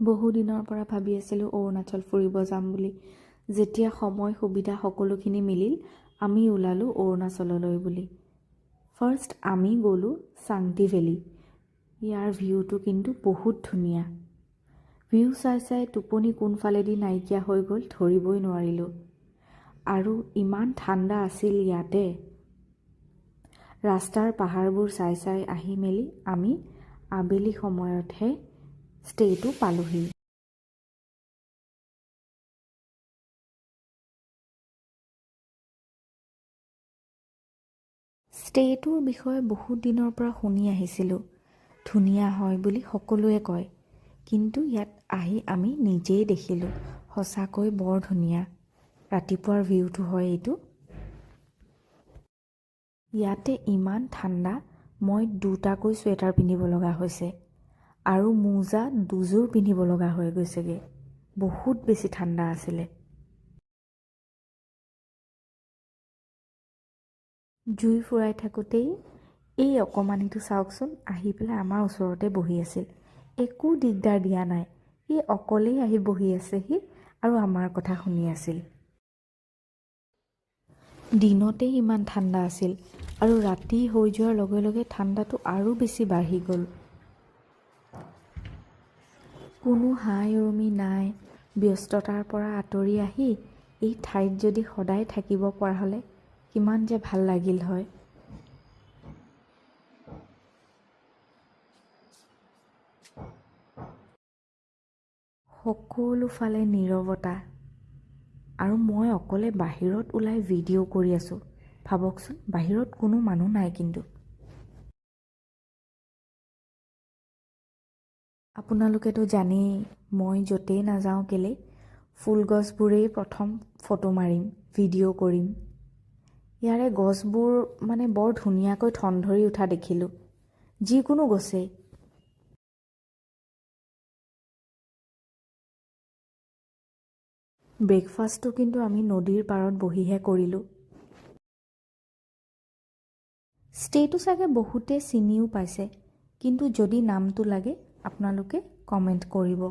বহু দিনৰ পৰা ভাবি আছিলোঁ অৰুণাচল ফুৰিব যাম বুলি। যেতিয়া সময় সুবিধা সকলোখিনি মিলিল আমি ওলালোঁ অৰুণাচললৈ বুলি। ফাৰ্ষ্ট আমি গ'লোঁ চাংটি ভেলী। ইয়াৰ ভিউটো কিন্তু বহুত ধুনীয়া। ভিউ চাই চাই টোপনি কোনফালেদি নাইকিয়া হৈ গ'ল ধৰিবই নোৱাৰিলোঁ। আৰু ইমান ঠাণ্ডা আছিল ইয়াতে। ৰাস্তাৰ পাহাৰবোৰ চাই চাই আহি মেলি আমি আবেলি সময়তহে ষ্টেটো পালোহি। ষ্টেটোৰ বিষয়ে বহুত দিনৰ পৰা শুনি আহিছিলোঁ। ধুনীয়া হয় বুলি সকলোৱে কয়, কিন্তু ইয়াত আহি আমি নিজেই দেখিলোঁ সঁচাকৈ বৰ ধুনীয়া। ৰাতিপুৱাৰ ভিউটো হয় এইটো। ইয়াতে ইমান ঠাণ্ডা মই দুটাকৈ চুৱেটাৰ পিন্ধিব লগা হৈছে আৰু মোজা দুযোৰ পিন্ধিব লগা হৈ গৈছেগৈ। বহুত বেছি ঠাণ্ডা আছিলে। জুই ফুৰাই থাকোঁতেই এই অকণমানিটো চাওকচোন আহি পেলাই আমাৰ ওচৰতে বহি আছিল। একো দিগদাৰ দিয়া নাই, ই অকলেই আহি বহি আছেহি আৰু আমাৰ কথা শুনি আছিল। দিনতেই ইমান ঠাণ্ডা আছিল আৰু ৰাতি হৈ যোৱাৰ লগে লগে ঠাণ্ডাটো আৰু বেছি বাঢ়ি গ'ল। কোনো হাই উৰুমি নাই। ব্যস্ততাৰ পৰা আঁতৰি আহি এই ঠাইত যদি সদায় থাকিব পৰা হ'লে কিমান যে ভাল লাগিল হয়। সকলো ফালে নীৰৱতা আৰু মই অকলে বাহিৰত ওলাই ভিডিঅ' কৰি আছোঁ। ভাবকচোন, বাহিৰত কোনো মানুহ নাই। কিন্তু আপোনালোকেতো জানেই মই য'তেই নাযাওঁ কেলে ফুলগছবোৰেই প্ৰথম ফটো মাৰিম, ভিডিঅ' কৰিম। ইয়াৰে গছবোৰ মানে বৰ ধুনীয়াকৈ ঠন ধৰি উঠা দেখিলোঁ, যিকোনো গছেই। ব্ৰেকফাষ্টটো কিন্তু আমি নদীৰ পাৰত বহিহে কৰিলোঁ। ষ্টেটো চাগে বহুতে চিনিও পাইছে, কিন্তু যদি নামটো লাগে আপোনালোকে কমেণ্ট কৰিব।